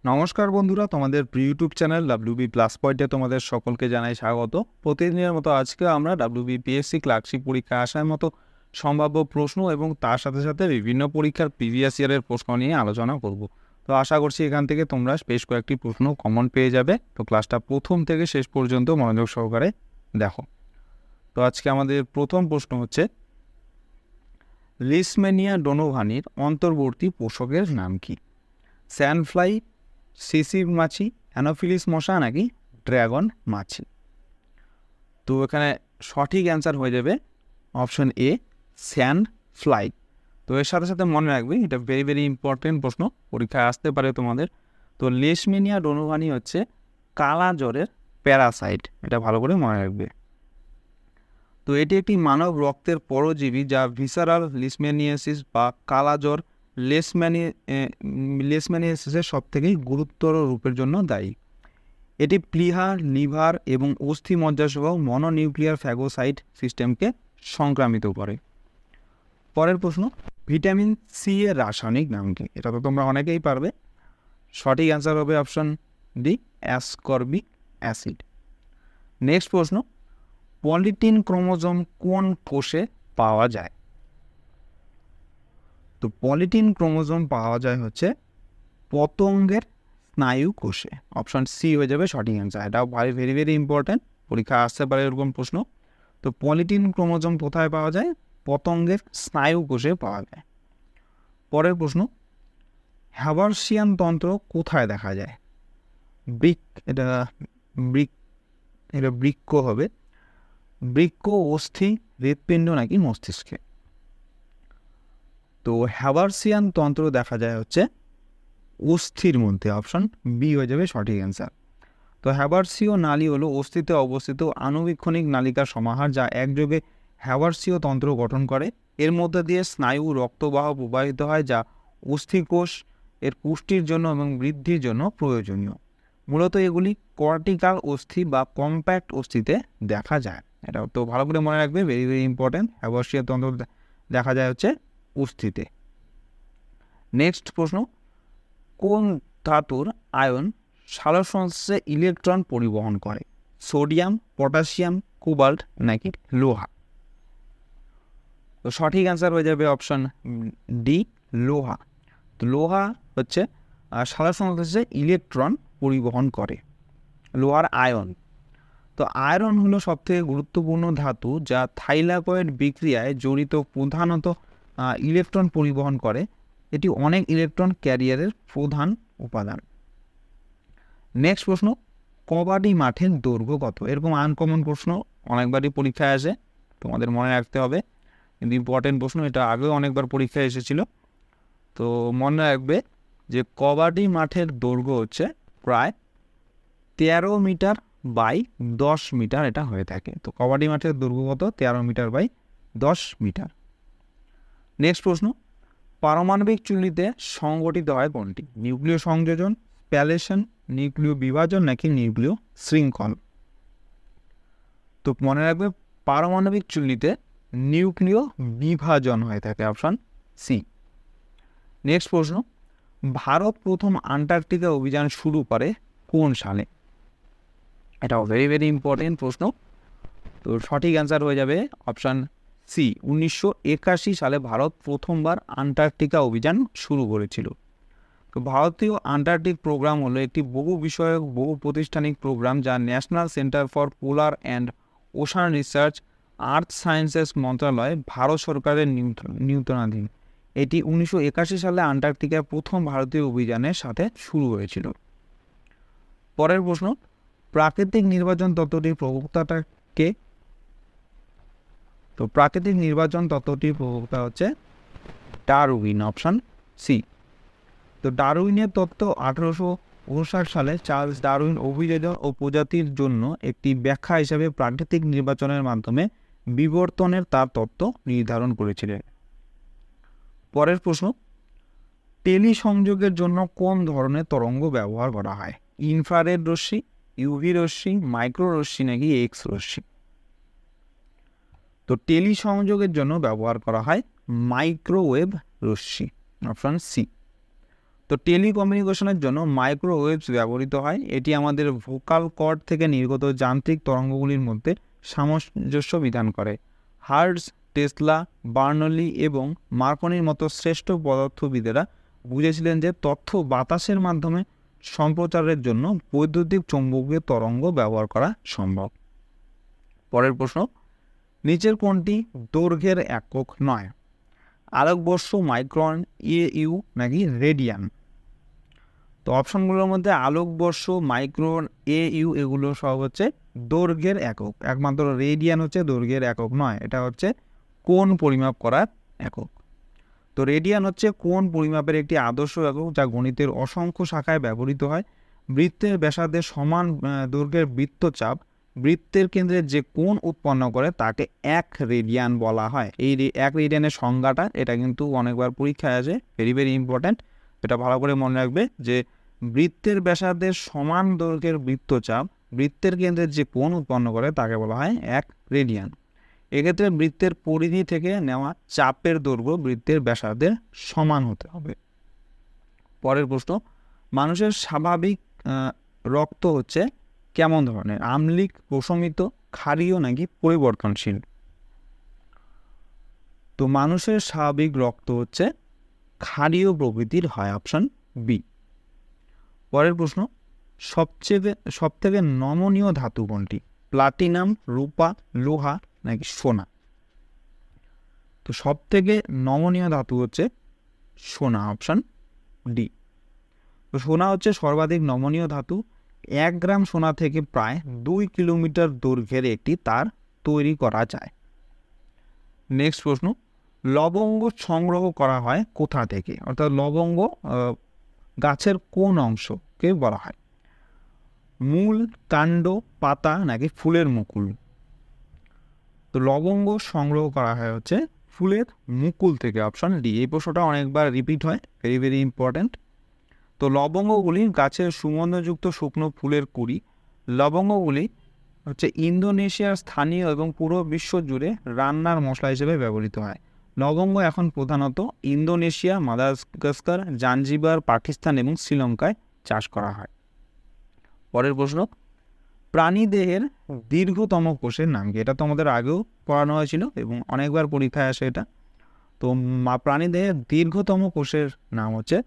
নমস্কার বন্ধুরা, তোমাদের প্রিয় ইউটিউব চ্যানেল WB প্লাস পয়েন্টে তোমাদের সকলকে জানাই স্বাগত। প্রতিদিনের মতো আজকে আমরা WBPSC ক্লার্কশিপ পরীক্ষা আসার মতো সম্ভাব্য প্রশ্ন এবং তার সাথে সাথে বিভিন্ন পরীক্ষার প্রিভিয়াস ইয়ারের প্রশ্ন নিয়ে আলোচনা করব। তো আশা করছি এখান থেকে তোমরা বেশ কয়েকটি প্রশ্ন কমন পেয়ে যাবে। তো ক্লাসটা প্রথম থেকে শেষ পর্যন্ত মনোযোগ সহকারে দেখো। তো আজকে আমাদের প্রথম প্রশ্ন হচ্ছে, লিসম্যানিয়া ডোনোভানির অন্তর্বর্তী পোষকের নাম কি? স্যান্ডফ্লাই, সিসি মাছি, অ্যানোফিলিস মশা নাকি ড্রাগন মাছি? তো এখানে সঠিক অ্যান্সার হয়ে যাবে অপশন এ, স্যান্ড ফ্লাই। তো এর সাথে সাথে মনে রাখবে, এটা ভেরি ভেরি ইম্পর্টেন্ট প্রশ্ন, পরীক্ষায় আসতে পারে তোমাদের। তো লিসম্যানিয়া ডোনোভানি হচ্ছে কালা জ্বরের প্যারাসাইট, এটা ভালো করে মনে রাখবে। তো এটি একটি মানব রক্তের পরজীবী যা ভিসারাল লিসম্যানিয়াসিস বা কালা জ্বর লিসম্যানিয়াসিসের সবথেকে গুরুতর রূপের জন্য দায়ী। এটি প্লিহা, লিভার এবং অস্থি মজ্জাসহ মনোনিউক্লিয়ার ফ্যাগোসাইট সিস্টেমকে সংক্রামিত করে। পরের প্রশ্ন, ভিটামিন সি এর রাসায়নিক নাম কি? এটা তো তোমরা অনেকেই পারবে। সঠিক অ্যান্সার হবে option D, ascorbic acid. Next প্রশ্ন, পলিটিন ক্রোমোজোম কোন কোষে পাওয়া যায়? তো পলিটিন ক্রোমোজোম পাওয়া যায় হচ্ছে পতঙ্গের স্নায়ু কোষে। অপশন সি হয়ে যাবে সঠিক অ্যান্সার। এটাও ভেরি ভেরি ইম্পর্ট্যান্ট, পরীক্ষা আসতে পারে এরকম প্রশ্ন। তো পলিটিন ক্রোমোজোম কোথায় পাওয়া যায়? পতঙ্গের স্নায়ু কোষে পাওয়া যায়। পরের প্রশ্ন, হ্যাবার্সিয়ান তন্ত্র কোথায় দেখা যায়? এটা বৃক্ক হবে। বৃক্ক, অস্থি, হৃৎপিণ্ড নাকি মস্তিষ্কে? তো হ্যাবার্সিয়ান তন্ত্র দেখা যায় হচ্ছে অস্থির মধ্যে। অপশন বি হয়ে যাবে সঠিক অ্যান্সার। তো হ্যাবার্সীয় নালী হলো অস্থিতে অবস্থিত আণুবীক্ষণিক নালিকার সমাহার, যা একযোগে হ্যাবার্সীয় তন্ত্র গঠন করে। এর মধ্যে দিয়ে স্নায়ু রক্তবাহ প্রবাহিত হয়, যা অস্থিকোষ এর পুষ্টির জন্য এবং বৃদ্ধির জন্য প্রয়োজনীয়। মূলত এগুলি কর্টিকাল অস্থি বা কম্প্যাক্ট অস্থিতে দেখা যায়। এটা তো ভালো করে মনে রাখবে, ভেরি ভেরি ইম্পর্টেন্ট। হ্যাবার্সীয় তন্ত্র দেখা যায় হচ্ছে অস্থিতে। নেক্সট প্রশ্ন, কোন ধাতুর আয়ন সালোকসংশ্লেষে ইলেকট্রন পরিবহন করে? সোডিয়াম, পটাশিয়াম, কোবাল্ট নাকি লোহা? তো সঠিক অ্যান্সার হয়ে যাবে অপশন ডি, লোহা। তো লোহা হচ্ছে সালোকসংশ্লেষে ইলেকট্রন পরিবহন করে, লোহার আয়ন। তো আয়রন হলো সবথেকে গুরুত্বপূর্ণ ধাতু যা থাইলাকয়েড বিক্রিয়ায় জড়িত, প্রধানত ইলেকট্রন পরিবহন করে। এটি অনেক ইলেকট্রন ক্যারিয়ারের প্রধান উপাদান। নেক্সট প্রশ্ন, কবাডি মাঠের দৈর্ঘ্য কত? এরকম আনকমন প্রশ্ন অনেকবারই পরীক্ষায় আসে, তোমাদের মনে রাখতে হবে, কিন্তু ইম্পর্টেন্ট প্রশ্ন। এটা আগেও অনেকবার পরীক্ষায় এসেছিল। তো মনে রাখবে যে কবাডি মাঠের দৈর্ঘ্য হচ্ছে প্রায় 13 মিটার বাই 10 মিটার এটা হয়ে থাকে। তো কবাডি মাঠের দৈর্ঘ্য কত? 13 মিটার বাই 10 মিটার। নেক্সট প্রশ্ন, পারমাণবিক চুল্লিতে সংগঠিত হয় কোনটি? নিউক্লিয় সংযোজন, স্প্যালেশন, নিউক্লিয় বিভাজন নাকি নিউক্লিয় শৃঙ্খল? তো মনে রাখবে, পারমাণবিক চুল্লিতে নিউক্লিয় বিভাজন হয়ে থাকে। Option C. নেক্সট প্রশ্ন, ভারত প্রথম আন্টার্কটিকা অভিযান শুরু করে কোন সালে? এটাও ভেরি ভেরি ইম্পর্টেন্ট প্রশ্ন। তো সঠিক অ্যান্সার হয়ে যাবে অপশন সি, 1981 সালে ভারত প্রথমবার আন্টার্কটিকা অভিযান শুরু করেছিল। তো ভারতীয় আন্টার্কটিক প্রোগ্রাম হলো একটি বহু বিষয়ক বহু প্রতিষ্ঠানিক প্রোগ্রাম, যা national centre for polar and ocean research, earth sciences মন্ত্রণালয়, ভারত সরকারের নিয়ন্ত্রণাধীন। এটি 1981 সালে আন্টার্কটিকার প্রথম ভারতীয় অভিযানের সাথে শুরু হয়েছিল। পরের প্রশ্ন, প্রাকৃতিক নির্বাচন তত্ত্বটির প্রবক্তাটা কে? তো প্রাকৃতিক নির্বাচন তত্ত্বটির প্রবক্তা হচ্ছে ডারউইন। Option C. তো ডারউইনের তত্ত্ব 1859 সালে চার্লস ডারউইন অভিযোজন ও প্রজাতির জন্য একটি ব্যাখ্যা হিসেবে প্রাকৃতিক নির্বাচনের মাধ্যমে বিবর্তনের তার তত্ত্ব নির্ধারণ করেছিলেন। পরের প্রশ্ন, টেলিসংযোগের জন্য কোন ধরনের তরঙ্গ ব্যবহার করা হয়? ইনফ্রারেড রশ্মি, ইউভি রশ্মি, মাইক্রো রশ্মি নাকি এক্স রশ্মি? তো টেলিসংযোগের জন্য ব্যবহার করা হয় মাইক্রোওয়েভ রশ্মি। Option C. তো টেলিকমিউনিকেশনের জন্য মাইক্রোওয়েভস ব্যবহৃত হয়। এটি আমাদের ভোকাল কর্ড থেকে নির্গত যান্ত্রিক তরঙ্গগুলির মধ্যে সামঞ্জস্য বিধান করে। হার্টজ, টেসলা, বার্নলি এবং মার্কনির মতো শ্রেষ্ঠ পদার্থবিদেরা বুঝেছিলেন যে তথ্য বাতাসের মাধ্যমে সম্প্রচারের জন্য বৈদ্যুতিক চৌম্বকীয় তরঙ্গ ব্যবহার করা সম্ভব। পরের প্রশ্ন, নিচের কোনটি দৈর্ঘ্যের একক নয়? আলোকবর্ষ, মাইক্রন, ইউ নাকি রেডিয়ান? তো অপশনগুলোর মধ্যে আলোকবর্ষ, মাইক্রন, ইউ এগুলো সব হচ্ছে দৈর্ঘ্যের একক। একমাত্র রেডিয়ান হচ্ছে দৈর্ঘ্যের একক নয়, এটা হচ্ছে কোণ পরিমাপ করার একক। তো রেডিয়ান হচ্ছে কোণ পরিমাপের একটি আদর্শ একক যা গণিতের অসংখ্য শাখায় ব্যবহৃত হয়। বৃত্তের ব্যাসার্ধের সমান দৈর্ঘ্যের বৃত্তচাপ বৃত্তের কেন্দ্রে যে কোণ উৎপন্ন করে তাকে 1 রেডিয়ান বলা হয়। এই 1 রেডিয়ানের সংজ্ঞাটা এটা কিন্তু অনেকবার পরীক্ষায় আসে, ভেরি ভেরি ইম্পর্ট্যান্ট। এটা ভালো করে মনে রাখবে যে বৃত্তের ব্যাসার্ধের সমান দৈর্ঘ্যের বৃত্তচাপ বৃত্তের কেন্দ্রে যে কোণ উৎপন্ন করে তাকে বলা হয় 1 রেডিয়ান। এক্ষেত্রে বৃত্তের পরিধি থেকে নেওয়া চাপের দৈর্ঘ্য বৃত্তের ব্যাসার্ধের সমান হতে হবে। পরের প্রশ্ন, মানুষের স্বাভাবিক রক্ত হচ্ছে কেমন ধরনের? আম্লিক, প্রশমিত, ক্ষারীয় নাকি পরিবর্তনশীল? তো মানুষের স্বাভাবিক রক্ত হচ্ছে ক্ষারীয় প্রকৃতির হয়, অপশন বি। পরের প্রশ্ন, সবথেকে নমনীয় ধাতু কোনটি? প্লাটিনাম, রূপা, লোহা নাকি সোনা? তো সবথেকে নমনীয় ধাতু হচ্ছে সোনা, অপশন ডি। তো সোনা হচ্ছে সর্বাধিক নমনীয় ধাতু। 1 গ্রাম সোনা থেকে প্রায় 2 কিলোমিটার দৈর্ঘ্যের একটি তার তৈরি করা যায়। নেক্সট প্রশ্ন, লবঙ্গ সংগ্রহ করা হয় কোথা থেকে? অর্থাৎ লবঙ্গ গাছের কোন অংশকে বলা হয়? মূল, কাণ্ড, পাতা নাকি ফুলের মুকুল? তো লবঙ্গ সংগ্রহ করা হয় হচ্ছে ফুলের মুকুল থেকে, অপশন ডি। এই প্রশ্নটা অনেকবার রিপিট হয়, ভেরি ভেরি ইম্পর্ট্যান্ট। তো লবঙ্গগুলি গাছের সুগন্ধযুক্ত শুকনো ফুলের কুড়ি। লবঙ্গগুলি হচ্ছে ইন্দোনেশিয়ার স্থানীয় এবং পুরো বিশ্ব জুড়ে রান্নার মশলা হিসেবে ব্যবহৃত হয়। লবঙ্গ এখন প্রধানত ইন্দোনেশিয়া, মাদাগাস্কার, জাঞ্জিবার, পাকিস্তান এবং শ্রীলঙ্কায় চাষ করা হয়। পরের প্রশ্ন, প্রাণীদেহের দীর্ঘতম কোষের নাম কি? এটা তো আমাদের আগেও পড়ানো হয়েছিল এবং অনেকবার পরীক্ষায় আসে এটা। তো প্রাণীদেহের দীর্ঘতম কোষের নাম হচ্ছে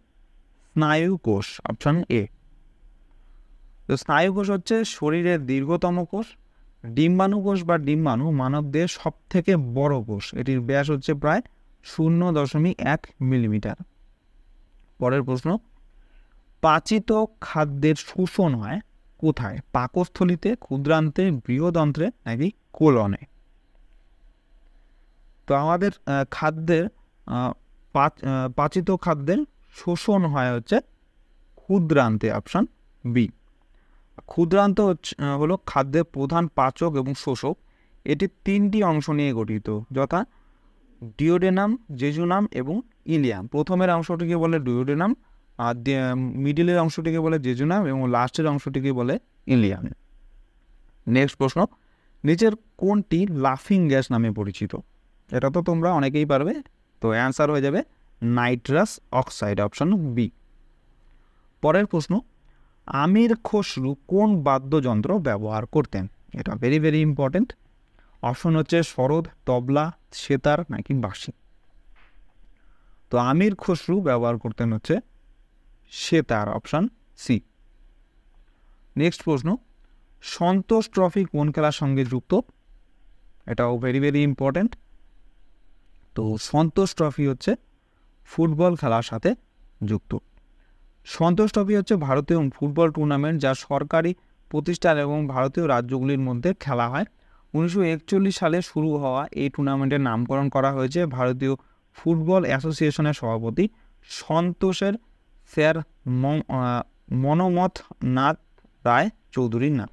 স্নায়ু কোষ, অপশন এ। তো স্নায়ু কোষ হচ্ছে শরীরের দীর্ঘতম কোষ। ডিম্বাণু কোষ বা ডিম্বাণু মানবদেহের সব থেকে বড় কোষ। এটির ব্যাস হচ্ছে প্রায় 0.1 মিলিমিটার। পরের প্রশ্ন, পাচিত খাদ্যের শোষণ হয় কোথায়? পাকস্থলিতে, ক্ষুদ্রান্তে, বৃহদন্ত্রে নাকি কোলনে? তো আমাদের খাদ্যের পাচিত খাদ্যের শোষণ হয় হচ্ছে ক্ষুদ্রান্তে, অপশন বি। ক্ষুদ্রান্ত হলো খাদ্যের প্রধান পাচক এবং শোষক। এটি 3টি অংশ নিয়ে গঠিত, যথা ডিওডেনাম, জেজুনাম এবং ইলিয়াম। প্রথমের অংশটিকে বলে ডিওডেনাম, আর মিডিলের অংশটিকে বলে জেজুনাম এবং লাস্টের অংশটিকে বলে ইলিয়াম। নেক্সট প্রশ্ন, নিচের কোনটি লাফিং গ্যাস নামে পরিচিত? এটা তো তোমরা অনেকেই পারবে। তো অ্যান্সার হয়ে যাবে নাইট্রাস অক্সাইড, অপশন বি। পরের প্রশ্ন, আমির খসরু কোন বাদ্যযন্ত্র ব্যবহার করতেন? এটা ভেরি ভেরি ইম্পর্টেন্ট। অপশন হচ্ছে সরোদ, তবলা, সেতার নাকি বাঁশি? তো আমির খসরু ব্যবহার করতেন হচ্ছে সেতার, অপশন সি। নেক্সট প্রশ্ন, সন্তোষ ট্রফি কোন খেলার সঙ্গে যুক্ত? এটাও ভেরি ভেরি ইম্পর্টেন্ট। তো সন্তোষ ট্রফি হচ্ছে ফুটবল খেলার সাথে যুক্ত। সন্তোষ ট্রফি হচ্ছে ভারতীয় ফুটবল টুর্নামেন্ট যা সরকারি প্রতিষ্ঠান এবং ভারতীয় রাজ্যগুলির মধ্যে খেলা হয়। 1941 সালে শুরু হওয়া এই টুর্নামেন্টের নামকরণ করা হয়েছে ভারতীয় ফুটবল অ্যাসোসিয়েশনের সভাপতি সন্তোষের স্যার মনোমথ নাথ রায় চৌধুরীর নাম।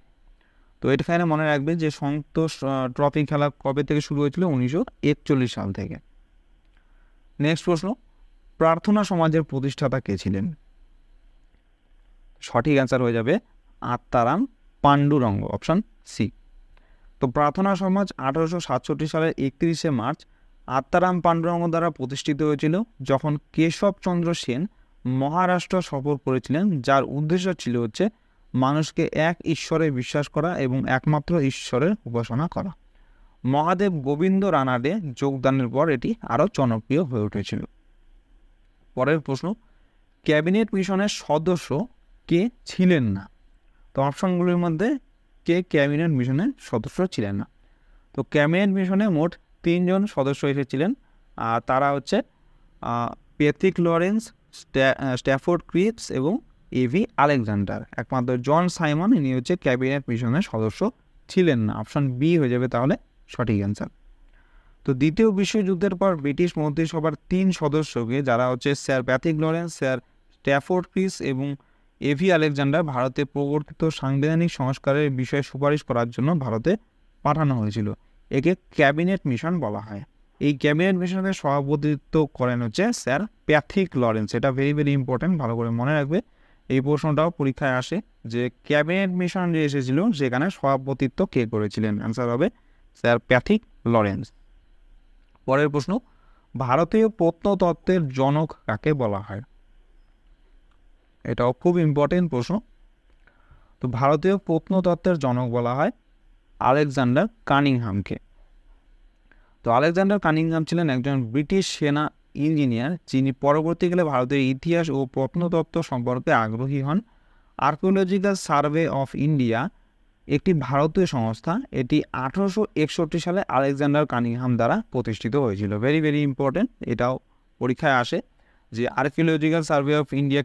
তো এখানে মনে রাখবে যে সন্তোষ ট্রফি খেলা কবে থেকে শুরু হয়েছিল? 1941 সাল থেকে। নেক্সট প্রশ্ন, প্রার্থনা সমাজের প্রতিষ্ঠাতা কে ছিলেন? সঠিক অ্যান্সার হয়ে যাবে আত্মারাম পাণ্ডুরঙ্গ, অপশন সি। তো প্রার্থনা সমাজ 1867 সালের 31শে মার্চ আত্মারাম পাণ্ডুরঙ্গ দ্বারা প্রতিষ্ঠিত হয়েছিল, যখন কেশবচন্দ্র সেন মহারাষ্ট্র সফর করেছিলেন, যার উদ্দেশ্য ছিল হচ্ছে মানুষকে এক ঈশ্বরে বিশ্বাস করা এবং একমাত্র ঈশ্বরের উপাসনা করা। মহাদেব গোবিন্দ রানাডে যোগদানের পর এটি আরও জনপ্রিয় হয়ে উঠেছিল। পরের প্রশ্ন, ক্যাবিনেট মিশনের সদস্য কে ছিলেন না? তো অপশনগুলির মধ্যে কে ক্যাবিনেট মিশনের সদস্য ছিলেন না? তো ক্যাবিনেট মিশনে মোট 3 জন সদস্য এসেছিলেন, আর তারা হচ্ছে প্যাথিক লরেন্স, স্ট্যাফোর্ড ক্রিপস এবং এভি আলেকজান্ডার। একমাত্র জন সাইমন ইনি হচ্ছে ক্যাবিনেট মিশনের সদস্য ছিলেন না। অপশন বি হয়ে যাবে তাহলে সঠিক অ্যান্সার। তো দ্বিতীয় বিশ্বযুদ্ধের পর ব্রিটিশ মন্ত্রিসভার 3 সদস্যকে, যারা হচ্ছে sir Pethick Lawrence, sir Stafford Cripps এবং এভি আলেকজান্ডার, ভারতে প্রবর্তিত সাংবিধানিক সংস্কারের বিষয়ে সুপারিশ করার জন্য ভারতে পাঠানো হয়েছিল। একে ক্যাবিনেট মিশন বলা হয়। এই ক্যাবিনেট মিশনের সভাপতিত্ব করেন হচ্ছে স্যার প্যাথিক লরেন্স। এটা ভেরি ভেরি ইম্পর্টেন্ট, ভালো করে মনে রাখবে। এই প্রশ্নটাও পরীক্ষায় আসে যে ক্যাবিনেট মিশন যে এসেছিল সেখানে সভাপতিত্ব কে করেছিলেন? অ্যান্সার হবে স্যার প্যাথিক লরেন্স। পরের প্রশ্ন, ভারতীয় প্রত্নতত্ত্বের জনক কাকে বলা হয়? এটাও খুব ইম্পর্টেন্ট প্রশ্ন। তো ভারতীয় প্রত্নতত্ত্বের জনক বলা হয় আলেকজান্ডার কানিংহামকে। তো আলেকজান্ডার কানিংহাম ছিলেন একজন ব্রিটিশ সেনা ইঞ্জিনিয়ার, যিনি পরবর্তীকালে ভারতের ইতিহাস ও প্রত্নতত্ত্ব সম্পর্কে আগ্রহী হন। আর্কিওলজিক্যাল সার্ভে অফ ইন্ডিয়া একটি ভারতীয় সংস্থা। এটি 1861 সালে আলেকজান্ডার কানিংহাম দ্বারা প্রতিষ্ঠিত হয়েছিল। ভেরি ভেরি ইম্পর্টেন্ট, এটাও পরীক্ষায় আসে যে আর্কিওলজিক্যাল সার্ভে অফ ইন্ডিয়া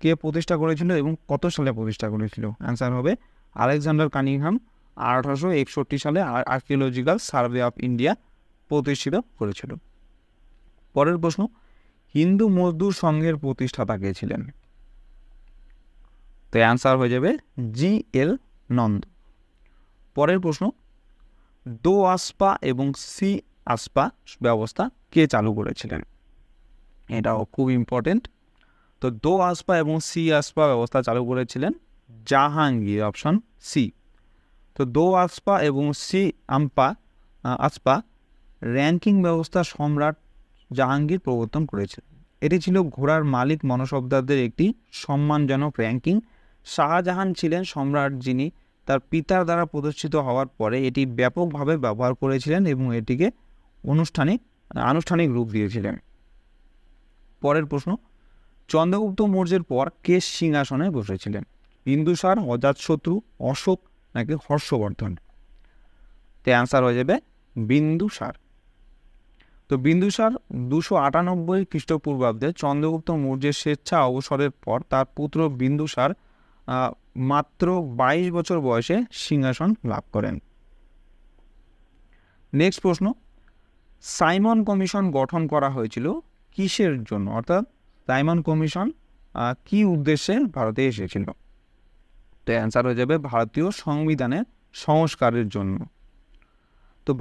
কে প্রতিষ্ঠা করেছিল এবং কত সালে প্রতিষ্ঠা করেছিল? অ্যান্সার হবে আলেকজান্ডার কানিংহাম 1861 সালে আর্কিওলজিক্যাল সার্ভে অফ ইন্ডিয়া প্রতিষ্ঠিত করেছিল। পরের প্রশ্ন, হিন্দু মজদুর সংঘের প্রতিষ্ঠাতা কে ছিলেন? তো অ্যান্সার হয়ে যাবে জি.এল. নন্দ। পরের প্রশ্ন, দো আসপা এবং সি আসপা ব্যবস্থা কে চালু করেছিলেন? এটাও খুব ইম্পর্টেন্ট। তো দো আসপা এবং সি আসপা ব্যবস্থা চালু করেছিলেন জাহাঙ্গীর। Option C. তো দো আসপা এবং সি আসপা র্যাঙ্কিং ব্যবস্থা সম্রাট জাহাঙ্গীর প্রবর্তন করেছিলেন। এটি ছিল ঘোড়ার মালিক মনসবদারদের একটি সম্মানজনক র্যাঙ্কিং। শাহজাহান ছিলেন সম্রাট, যিনি তার পিতার দ্বারা প্রতিষ্ঠিত হওয়ার পরে এটি ব্যাপকভাবে ব্যবহার করেছিলেন এবং এটিকে আনুষ্ঠানিক রূপ দিয়েছিলেন। পরের প্রশ্ন, চন্দ্রগুপ্ত মৌর্যের পর কে সিংহাসনে বসেছিলেন? বিন্দুসার, অজাতশত্রু, অশোক নাকি হর্ষবর্ধন? তো অ্যান্সার হয়ে যাবে বিন্দুসার। তো বিন্দুসার 298 খ্রিস্টপূর্বাব্দে চন্দ্রগুপ্ত মৌর্যের স্বেচ্ছা অবসরের পর তার পুত্র বিন্দুসার মাত্র 22 বছর বয়সে সিংহাসন লাভ করেন। নেক্সট প্রশ্ন, সাইমন কমিশন গঠন করা হয়েছিল কিসের জন্য? অর্থাৎ সাইমন কমিশন কি উদ্দেশ্যে ভারতে এসেছিল? তো অ্যান্সার হয়ে যাবে ভারতীয় সংবিধানের সংস্কারের জন্য। তো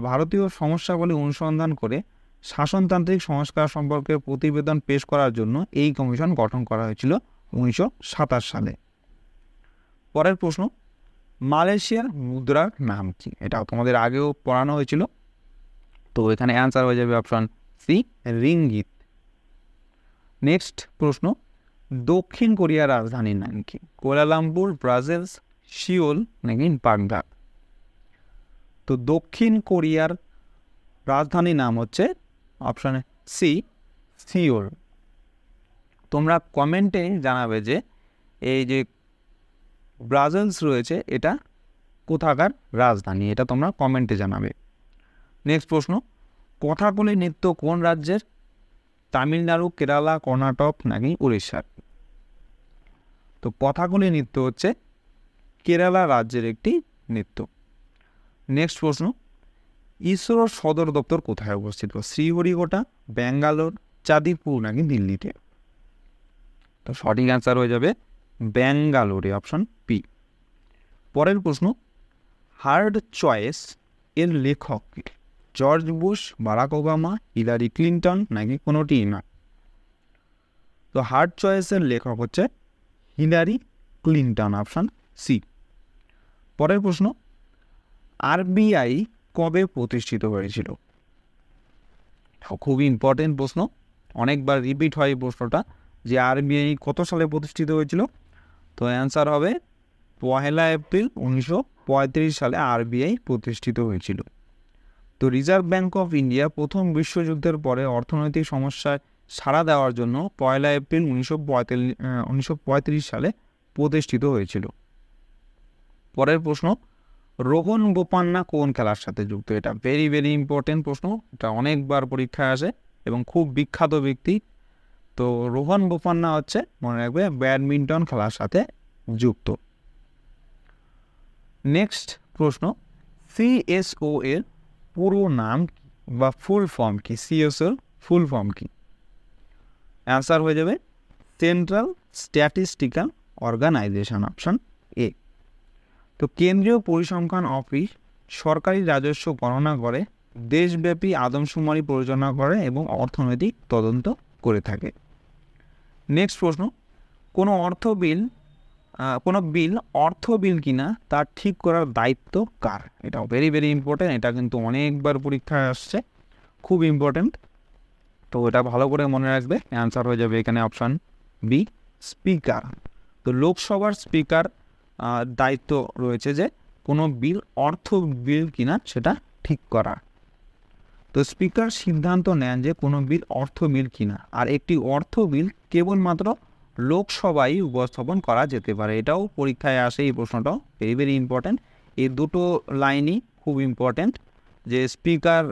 ভারতীয় সমস্যাগুলি অনুসন্ধান করে শাসনতান্ত্রিক সংস্কার সম্পর্কে প্রতিবেদন পেশ করার জন্য এই কমিশন গঠন করা হয়েছিল 1927 সালে। পরের প্রশ্ন, মালয়েশিয়ার মুদ্রার নাম কি? এটা তোমাদের আগেও পড়ানো হয়েছিল। তো এখানে অ্যান্সার হয়ে যাবে অপশন সি, রিঙ্গিত। নেক্সট প্রশ্ন, দক্ষিণ কোরিয়ার রাজধানীর নাম কি? কুয়ালালামপুর, ব্রাজেলস, সিওল নাকি বাগদাদ? তো দক্ষিণ কোরিয়ার রাজধানীর নাম হচ্ছে অপশন সি, সিওল। তোমরা কমেন্টে জানাবে যে এই যে ব্রাজেলস রয়েছে এটা কোথাকার রাজধানী, এটা তোমরা কমেন্টে জানাবে। নেক্সট প্রশ্ন, কথাকলি নৃত্য কোন রাজ্যের? তামিলনাড়ু, কেরালা, কর্ণাটক নাকি উড়িষ্যার? তো কথাকলি নৃত্য হচ্ছে কেরালা রাজ্যের একটি নৃত্য। নেক্সট প্রশ্ন, ইসরোর সদর দপ্তর কোথায় অবস্থিত? শ্রীহরিকোটা, ব্যাঙ্গালোর, চাঁদিপুর নাকি দিল্লিতে? তো সঠিক অ্যান্সার হয়ে যাবে ব্যাঙ্গালোরে, অপশন পি। পরের প্রশ্ন, হার্ড চয়েস এর লেখক কে? George Bush, Barack Obama, Hillary Clinton নাকি কোনোটি না? তো হার্ড চয়েসের লেখক হচ্ছে হিলারি ক্লিন্টন, অপশন সি। পরের প্রশ্ন, আরবিআই কবে প্রতিষ্ঠিত হয়েছিল? খুবই ইম্পর্টেন্ট প্রশ্ন। অনেকবার রিপিট হয় এই প্রশ্নটা, যে আরবিআই কত সালে প্রতিষ্ঠিত হয়েছিল? তো অ্যান্সার হবে 1 এপ্রিল 1935 সালে আরবিআই প্রতিষ্ঠিত হয়েছিল। তো রিজার্ভ ব্যাঙ্ক অফ ইন্ডিয়া প্রথম বিশ্বযুদ্ধের পরে অর্থনৈতিক সমস্যায় সাড়া দেওয়ার জন্য 1 এপ্রিল 1935 সালে প্রতিষ্ঠিত হয়েছিল। পরের প্রশ্ন, রোহন বোপান্না কোন খেলার সাথে যুক্ত? এটা ভেরি ভেরি ইম্পর্টেন্ট প্রশ্ন, এটা অনেকবার পরীক্ষায় আসে এবং খুব বিখ্যাত ব্যক্তি। তো রোহন বোপান্না হচ্ছে, মনে রাখবে, ব্যাডমিন্টন খেলার সাথে যুক্ত। নেক্সট প্রশ্ন, সিএসও এর পুরো নাম বা ফুল ফর্ম কি? সিএসও ফুল ফর্ম কি? অ্যান্সার হয়ে যাবে central statistical organisation, option A. তো কেন্দ্রীয় পরিসংখ্যান অফিস সরকারি রাজস্ব গণনা করে, দেশব্যাপী আদমশুমারি পরিচালনা করে এবং অর্থনৈতিক তদন্ত করে থাকে। নেক্সট প্রশ্ন, কোনো বিল অর্থ বিল কিনা তার ঠিক করার দায়িত্ব কার? এটাও ভেরি ভেরি ইম্পর্টেন্ট, এটা কিন্তু অনেকবার পরীক্ষায় আসছে, খুব ইম্পর্টেন্ট। তো এটা ভালো করে মনে রাখবে। অ্যান্সার হয়ে যাবে এখানে অপশান বি, স্পিকার। তো লোকসভার স্পিকার দায়িত্ব রয়েছে যে কোনো বিল অর্থ বিল কিনা সেটা ঠিক করা। তো স্পিকার সিদ্ধান্ত নেন যে কোনো বিল অর্থ বিল কিনা, আর একটি অর্থ বিল কেবলমাত্র লোকসভায় উপস্থাপন করা যেতে পারে। এটাও পরীক্ষায় আসে, এই প্রশ্নটাও ভেরি ভেরি ইম্পর্ট্যান্ট। এই দুটো লাইনই খুব ইম্পর্ট্যান্ট, যে স্পিকার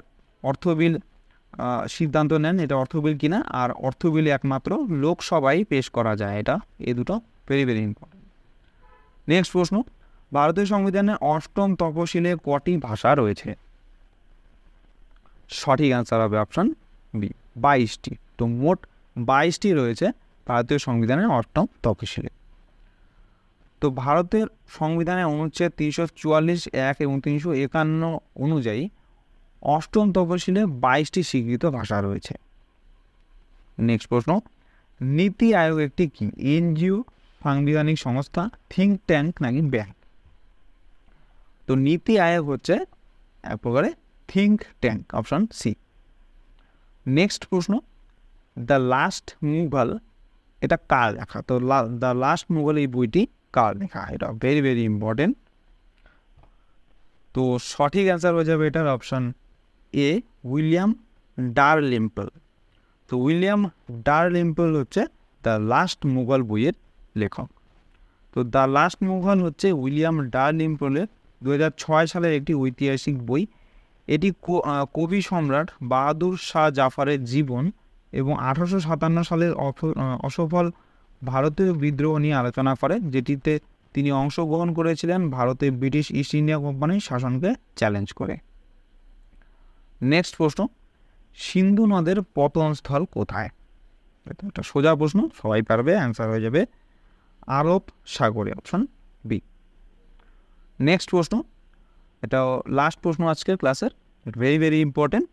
অর্থ বিল সিদ্ধান্ত নেন এটা অর্থ বিল কিনা, আর অর্থ বিল একমাত্র লোকসভায় পেশ করা যায়। এটা এই দুটো ভেরি ভেরি ইম্পর্ট্যান্ট। নেক্সট প্রশ্ন, ভারতীয় সংবিধানের 8ম তফসিলে কটি ভাষা রয়েছে? সঠিক অ্যান্সার হবে অপশান বি, 22টি। তো মোট 22টি রয়েছে ভারতীয় সংবিধানের 8ম তফসিলে। তো ভারতের সংবিধানের অনুচ্ছেদ 344(1) এবং 351 অনুযায়ী 8ম তফসিলে 22টি স্বীকৃত ভাষা রয়েছে। নেক্সট প্রশ্ন, নীতি আয়োগ একটি কি? এনজিও, সাংবিধানিক সংস্থা, থিঙ্ক ট্যাঙ্ক নাকি ব্যাংক? তো নীতি আয়োগ হচ্ছে এক প্রকারে think tank, option C. Next প্রশ্ন, দ্য লাস্ট মুঘল এটা কার লেখা? তো দ্য লাস্ট মুঘল এই বইটি কার লেখা? এটা ভেরি ভেরি ইম্পর্টেন্ট। তো সঠিক অ্যান্সার হয়ে যাবে এটার অপশন এ, উইলিয়াম ডালরিম্পল। তো উইলিয়াম ডালরিম্পল হচ্ছে দ্য লাস্ট মুঘল বইয়ের লেখক। তো দ্য লাস্ট মুঘল হচ্ছে উইলিয়াম ডালরিম্পলের 2006 সালের একটি ঐতিহাসিক বই। এটি কবি সম্রাট বাহাদুর শাহ জাফরের জীবন এবং 1857 সালের অসফল ভারতীয় বিদ্রোহ নিয়ে আলোচনা করে, যেটিতে তিনি অংশগ্রহণ করেছিলেন ভারতে ব্রিটিশ ইস্ট ইন্ডিয়া কোম্পানির শাসনকে চ্যালেঞ্জ করে। নেক্সট প্রশ্ন, সিন্ধু নদের পতনস্থল কোথায়? এটা সোজা প্রশ্ন, সবাই পারবে। অ্যান্সার হয়ে যাবে আরব সাগরে, অপশন বি। নেক্সট প্রশ্ন, এটা লাস্ট প্রশ্ন আজকের ক্লাসের, ভেরি ভেরি ইম্পর্টেন্ট,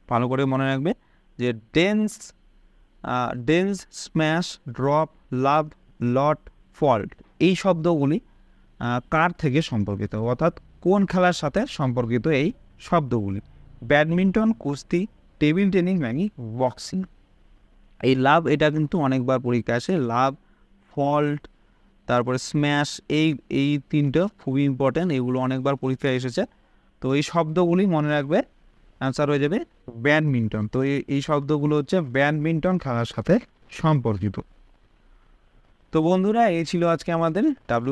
ভালো করে মনে রাখবে, যে ডেন্স, স্ম্যাশ, ড্রপ, লাভ, লট, ফল্ট এই শব্দগুলি কার থেকে সম্পর্কিত, অর্থাৎ কোন খেলার সাথে সম্পর্কিত এই শব্দগুলি? ব্যাডমিন্টন, কুস্তি, টেবিল টেনিস নাকি বক্সিং? এই লাভ এটা কিন্তু অনেকবার পরীক্ষা আসে, লাভ, ফল্ট, তারপরে স্ম্যাশ, এই তিনটা খুবই ইম্পর্ট্যান্ট, এগুলো অনেকবার পরীক্ষায় এসেছে। তো এই শব্দগুলি মনে রাখবে, অ্যান্সার হয়ে যাবে ব্যাডমিন্টন। তো এই শব্দগুলো হচ্ছে ব্যাডমিন্টন খেলার সাথে সম্পর্কিত। তো বন্ধুরা, এই ছিল আজকে আমাদের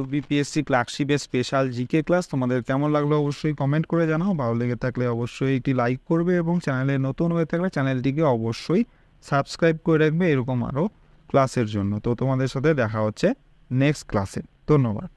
WBPSC ক্লার্কশিপের স্পেশাল জিকে ক্লাস। তোমাদের কেমন লাগলো অবশ্যই কমেন্ট করে জানাও। ভালো লেগে থাকলে অবশ্যই একটি লাইক করবে এবং চ্যানেলে নতুন হয়ে থাকলে চ্যানেলটিকে অবশ্যই সাবস্ক্রাইব করে রাখবে এরকম আরও ক্লাসের জন্য। তো তোমাদের সাথে দেখা হচ্ছে নেক্সট ক্লাসে। ধন্যবাদ।